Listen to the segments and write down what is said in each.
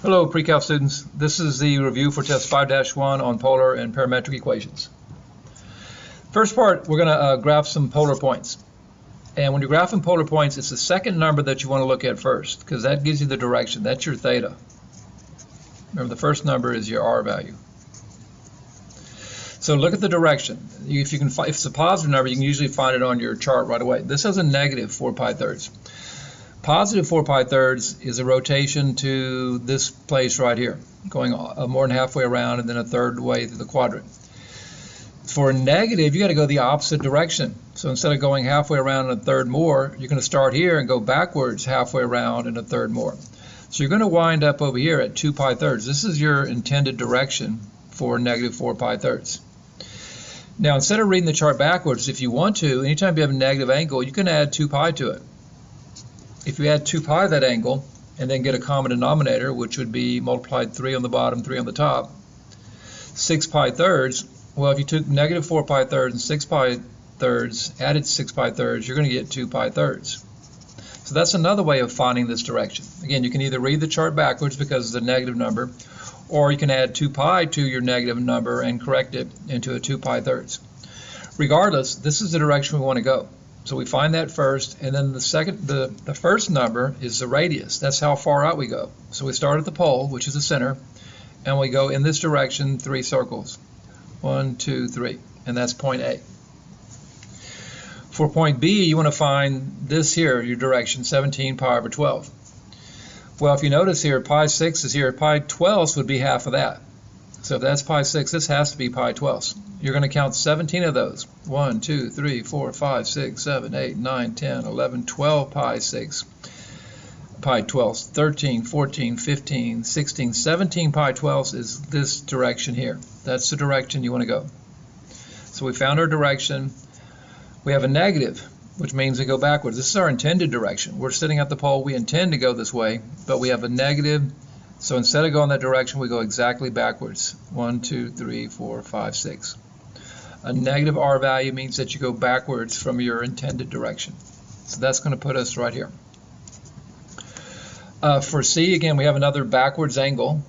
Hello, pre-calc students. This is the review for test 5-1 on polar and parametric equations. First part, we're going to graph some polar points. And when you're graphing polar points, it's the second number that you want to look at first, because that gives you the direction. That's your theta. Remember, the first number is your r value. So look at the direction. If it's a positive number, you can usually find it on your chart right away. This has a negative 4 pi thirds. Positive 4 pi thirds is a rotation to this place right here, going more than halfway around and then a third way through the quadrant. For a negative, you got to go the opposite direction. So instead of going halfway around and a third more, you're going to start here and go backwards halfway around and a third more. So you're going to wind up over here at 2 pi thirds. This is your intended direction for negative 4 pi thirds. Now, instead of reading the chart backwards, if you want to, anytime you have a negative angle, you can add 2 pi to it. If you add 2 pi that angle and then get a common denominator, which would be multiplied 3 on the bottom, 3 on the top, 6 pi thirds, well, if you took negative 4 pi thirds and 6 pi thirds, added 6 pi thirds, you're going to get 2 pi thirds. So that's another way of finding this direction. Again, you can either read the chart backwards because it's a negative number, or you can add 2 pi to your negative number and correct it into a 2 pi thirds. Regardless, this is the direction we want to go. So we find that first, and then the first number is the radius. That's how far out we go. So we start at the pole, which is the center, and we go in this direction 3 circles. 1, 2, 3, and that's point A. For point B, you want to find this here, your direction, 17 pi over 12. Well, if you notice here, pi 6 is here. Pi 12 would be half of that. So if that's pi 6, this has to be pi 12. You're going to count 17 of those. 1, 2, 3, 4, 5, 6, 7, 8, 9, 10, 11, 12 pi 6, pi 12, 13, 14, 15, 16, 17 pi 12 is this direction here. That's the direction you want to go. So we found our direction. We have a negative, which means we go backwards. This is our intended direction. We're sitting at the pole. We intend to go this way, but we have a negative. So instead of going that direction, we go exactly backwards. 1, 2, 3, 4, 5, 6. A negative r value means that you go backwards from your intended direction. So that's going to put us right here. For C, again, we have another backwards angle,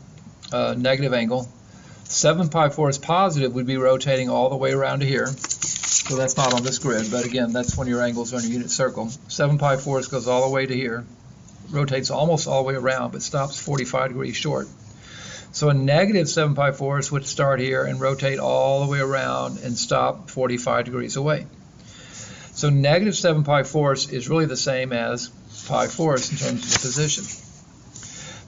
negative angle. 7 pi 4 is positive. We'd be rotating all the way around to here. So that's not on this grid, but again, that's when your angles are in a unit circle. 7 pi 4 goes all the way to here. Rotates almost all the way around, but stops 45 degrees short. So a negative 7 pi 4 would start here and rotate all the way around and stop 45 degrees away. So negative 7 pi 4 is really the same as pi 4 in terms of the position.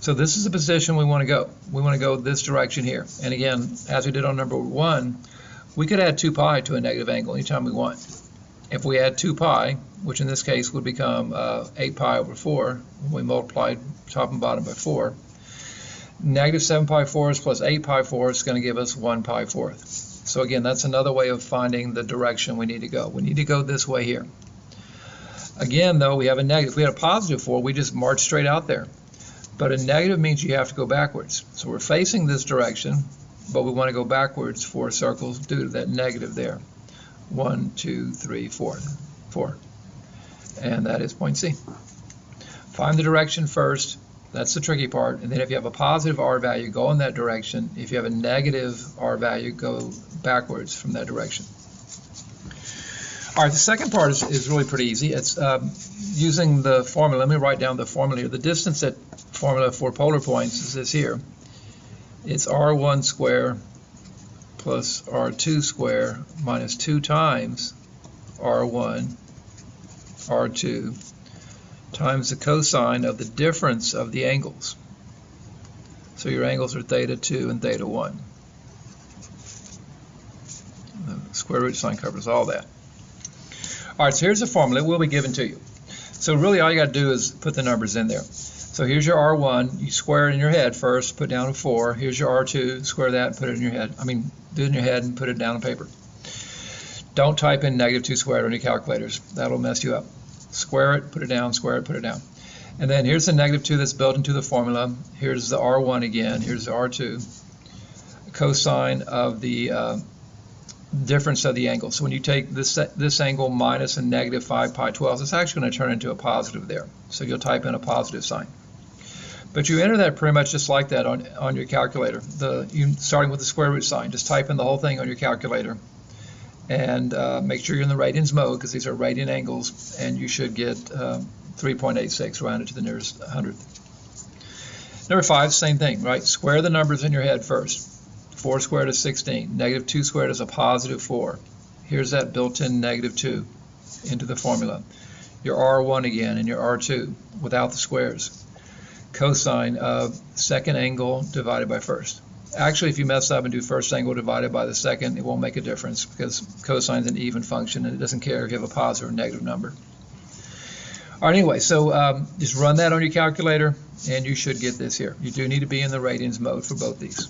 So this is the position we want to go. We want to go this direction here. And again, as we did on number 1, we could add 2 pi to a negative angle anytime we want. If we add 2 pi, which in this case would become 8 pi over 4, when we multiplied top and bottom by 4, negative 7 pi 4 plus 8 pi 4 is going to give us 1 pi 4th. So again, that's another way of finding the direction we need to go. We need to go this way here. Again, though, we have a negative. If we had a positive 4, we just march straight out there. But a negative means you have to go backwards. So we're facing this direction, but we want to go backwards 4 circles due to that negative there. 1, 2, 3, 4. And that is point C. Find the direction first. That's the tricky part. And then if you have a positive r value, go in that direction. If you have a negative r value, go backwards from that direction. All right, the second part is really pretty easy. It's using the formula. Let me write down the formula here. The distance at formula for polar points is this here. It's r1 square plus r2 square minus 2 times r1, r2, times the cosine of the difference of the angles. So your angles are theta 2 and theta 1. The square root sign covers all that. All right, so here's the formula. It will be given to you. So really all you got to do is put the numbers in there. So here's your r1. You square it in your head first, put down a 4. Here's your r2. Square that and put it in your head. Do it in your head and put it down on paper. Don't type in negative 2 squared on your calculators. That'll mess you up. Square it, put it down, square it, put it down. And then here's the negative 2 that's built into the formula. Here's the r1 again. Here's the r2. Cosine of the difference of the angle. So when you take this angle minus a negative 5 pi 12, it's actually going to turn into a positive there. So you'll type in a positive sign. But you enter that pretty much just like that on your calculator. Starting with the square root sign, just type in the whole thing on your calculator, and make sure you're in the radians mode because these are radian angles, and you should get 3.86 rounded to the nearest hundredth. Number 5, same thing, right? Square the numbers in your head first. 4 squared is 16. Negative 2 squared is a positive 4. Here's that built-in negative 2 into the formula. Your R1 again and your R2 without the squares. Cosine of second angle divided by first. Actually, if you mess up and do first angle divided by the second, it won't make a difference because cosine is an even function and it doesn't care if you have a positive or negative number. All right, anyway, so just run that on your calculator and you should get this here. You do need to be in the radians mode for both these.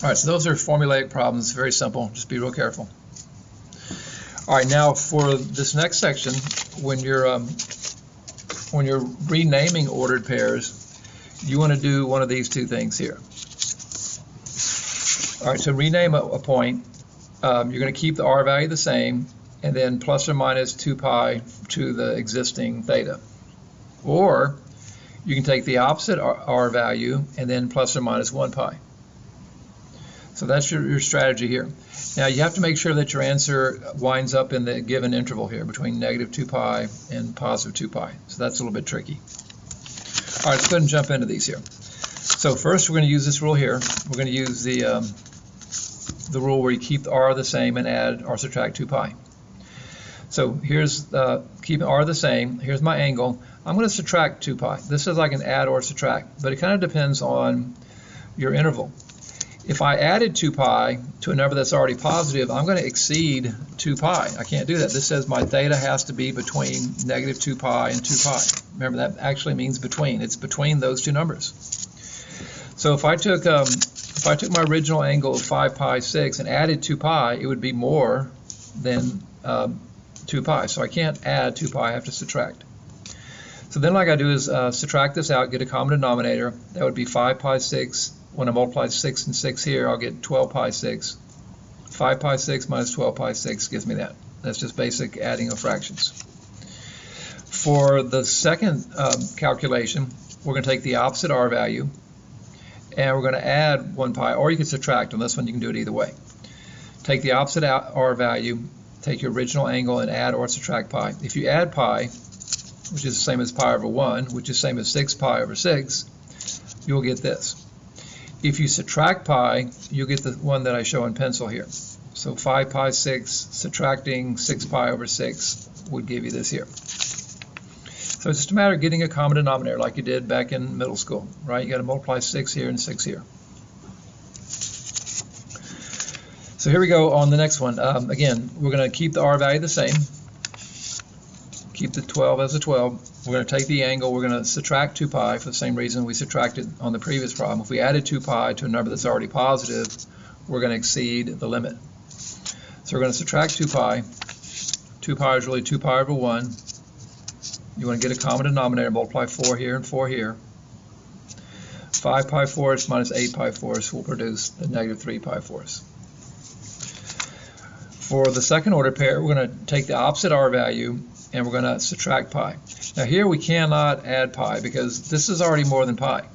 All right, so those are formulaic problems, very simple, just be real careful. All right, now for this next section, when you're renaming ordered pairs, you want to do one of these two things here. All right, so rename a point. You're going to keep the r value the same, and then plus or minus 2 pi to the existing theta. Or you can take the opposite r value and then plus or minus 1 pi. So that's your strategy here. Now you have to make sure that your answer winds up in the given interval here between negative 2 pi and positive 2 pi. So that's a little bit tricky. All right, let's go ahead and jump into these here. So first we're going to use this rule here. We're going to use the rule where you keep the r the same and add or subtract 2 pi. So here's keeping r the same. Here's my angle. I'm going to subtract 2 pi. This is like an add or subtract, but it kind of depends on your interval. If I added 2 pi to a number that's already positive, I'm going to exceed 2 pi. I can't do that. This says my theta has to be between negative 2 pi and 2 pi. Remember, that actually means between. It's between those two numbers. So if I took my original angle of 5 pi 6 and added 2 pi, it would be more than 2 pi. So I can't add 2 pi, I have to subtract. So then what I got to do is subtract this out, get a common denominator. That would be 5 pi 6. When I multiply 6 and 6 here, I'll get 12 pi 6. 5 pi 6 minus 12 pi 6 gives me that. That's just basic adding of fractions. For the second calculation, we're going to take the opposite r value, and we're going to add 1 pi, or you can subtract. On this one, you can do it either way. Take the opposite r value, take your original angle, and add or subtract pi. If you add pi, which is the same as pi over 1, which is the same as 6 pi over 6, you'll get this. If you subtract pi, you'll get the one that I show in pencil here. So 5 pi 6 subtracting 6 pi over 6 would give you this here. So it's just a matter of getting a common denominator like you did back in middle school, right? You got to multiply 6 here and 6 here. So here we go on the next one. Again, we're going to keep the r value the same. Keep the 12 as a 12. We're going to take the angle, we're going to subtract 2 pi for the same reason we subtracted on the previous problem. If we added 2 pi to a number that's already positive, we're going to exceed the limit. So we're going to subtract 2 pi. 2 pi is really 2 pi over 1. You want to get a common denominator, multiply 4 here and 4 here. 5 pi 4ths minus 8 pi 4ths will produce the negative 3 pi 4ths. For the second order pair, we're going to take the opposite r value and we're going to subtract pi. Now here we cannot add pi because this is already more than pi.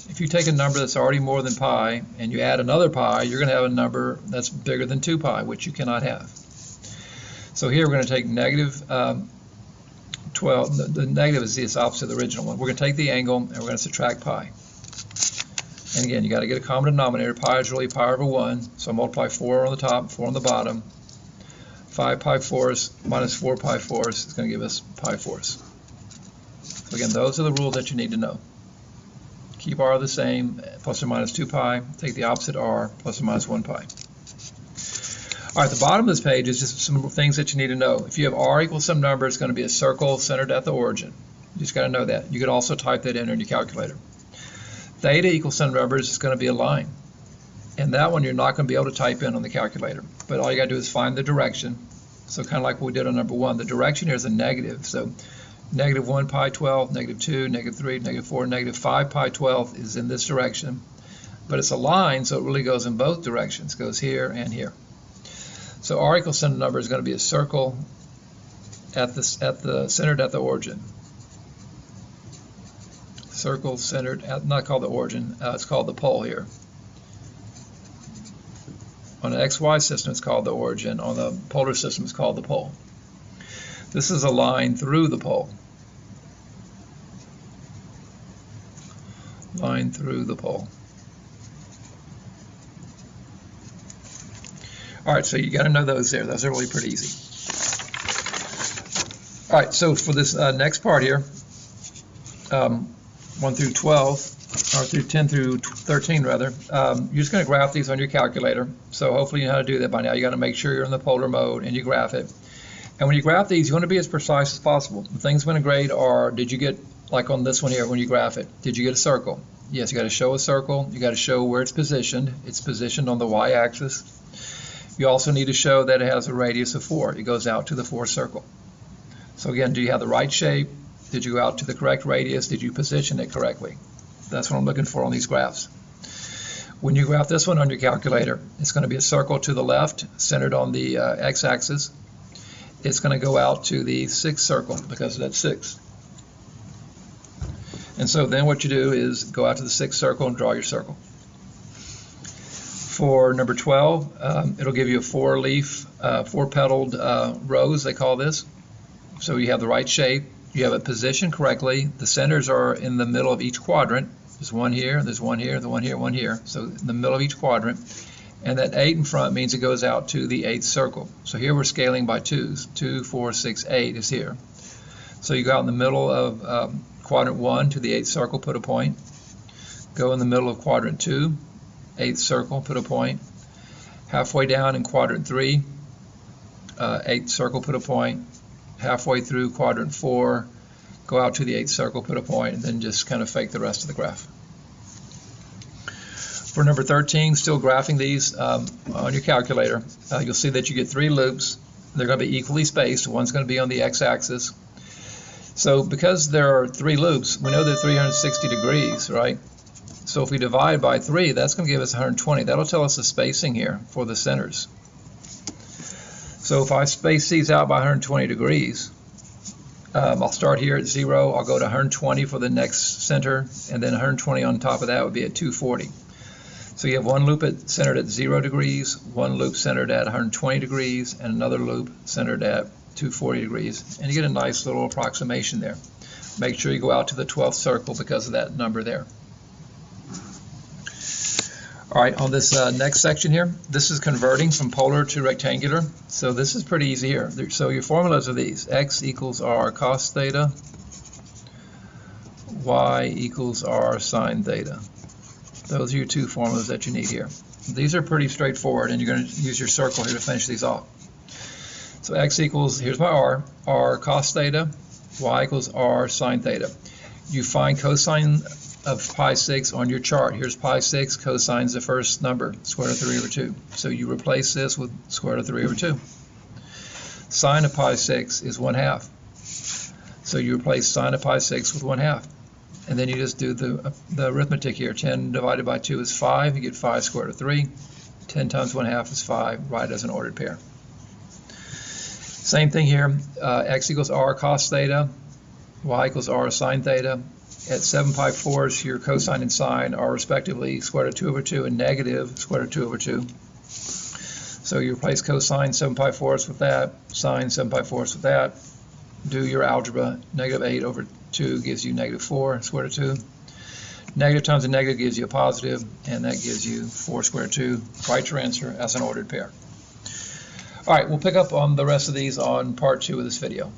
If you take a number that's already more than pi and you add another pi, you're going to have a number that's bigger than 2 pi, which you cannot have. So here we're going to take negative 12. The negative is the opposite of the original one. We're going to take the angle and we're going to subtract pi. And again, you got to get a common denominator. Pi is really pi over 1, so multiply 4 on the top, 4 on the bottom. 5 pi 4ths minus 4 pi 4ths is going to give us pi 4ths. So again, those are the rules that you need to know. Keep r the same, plus or minus 2 pi. Take the opposite r, plus or minus 1 pi. All right, the bottom of this page is just some things that you need to know. If you have r equals some number, it's going to be a circle centered at the origin. You just got to know that. You could also type that in your calculator. Theta equals some numbers is going to be a line. And that one you're not going to be able to type in on the calculator. But all you got to do is find the direction. So kind of like what we did on number 1. The direction here is a negative. So negative 1 pi 12, negative 2, negative 3, negative 4, negative 5 pi 12 is in this direction. But it's a line, so it really goes in both directions. It goes here and here. So r equals some number is going to be a circle centered at the origin. circle centered at, not called the origin, it's called the pole here. On an XY system, it's called the origin. On the polar system, it's called the pole. This is a line through the pole. Line through the pole. All right, so you got to know those there. Those are really pretty easy. All right, so for this next part here, 1 through 12, or through 10 through 13 rather, you're just going to graph these on your calculator. So hopefully you know how to do that by now. You got to make sure you're in the polar mode and you graph it. And when you graph these, you want to be as precise as possible. The things we're going to grade are, did you get, like on this one here, when you graph it, did you get a circle? Yes, you got to show a circle. You got to show where it's positioned. It's positioned on the y-axis. You also need to show that it has a radius of 4. It goes out to the 4th circle. So again, do you have the right shape? Did you go out to the correct radius? Did you position it correctly? That's what I'm looking for on these graphs. When you graph this one on your calculator, it's going to be a circle to the left, centered on the x-axis. It's going to go out to the 6th circle because that's 6. And so then what you do is go out to the 6th circle and draw your circle. For number 12, it'll give you a 4-leaf, 4-petaled rose, they call this. So you have the right shape, you have it positioned correctly. The centers are in the middle of each quadrant. There's one here, there's one here, the one here, one here. So in the middle of each quadrant. And that 8 in front means it goes out to the 8th circle. So here we're scaling by 2s. 2, 4, 6, 8 is here. So you go out in the middle of quadrant 1 to the 8th circle, put a point. Go in the middle of quadrant 2, 8th circle, put a point. Halfway down in quadrant 3, 8th circle, put a point. Halfway through quadrant 4, go out to the 8th circle, put a point, and then just kind of fake the rest of the graph. For number 13, still graphing these on your calculator, you'll see that you get 3 loops. They're going to be equally spaced. One's going to be on the x-axis. So because there are 3 loops, we know they're 360 degrees, right? So if we divide by 3, that's going to give us 120. That'll tell us the spacing here for the centers. So if I space these out by 120 degrees, I'll start here at 0. I'll go to 120 for the next center, and then 120 on top of that would be at 240. So you have one loop centered at 0 degrees, one loop centered at 120 degrees, and another loop centered at 240 degrees. And you get a nice little approximation there. Make sure you go out to the 12th circle because of that number there. All right, on this next section here, this is converting from polar to rectangular. So this is pretty easy here. So your formulas are these. X equals R cos theta. Y equals R sine theta. Those are your 2 formulas that you need here. These are pretty straightforward, and you're going to use your circle here to finish these off. So X equals, here's my R cos theta. Y equals R sine theta. You find cosine of pi 6 on your chart. Here's pi 6, cosine's the first number, square root of 3 over 2. So you replace this with square root of 3 over 2. Sine of pi 6 is 1/2. So you replace sine of pi 6 with 1/2. And then you just do the arithmetic here. 10 divided by 2 is 5. You get 5 square root of 3. 10 times 1/2 is 5. Write as an ordered pair. Same thing here. X equals R cos theta. Y equals R sine theta. At 7 pi 4s, your cosine and sine are respectively square root of 2 over 2 and negative square root of 2 over 2. So you replace cosine 7 pi 4s with that, sine 7 pi 4s with that. Do your algebra. Negative 8 over 2 gives you negative 4 square root of 2. Negative times a negative gives you a positive, and that gives you 4 square root of 2. Write your answer as an ordered pair. All right, we'll pick up on the rest of these on part 2 of this video.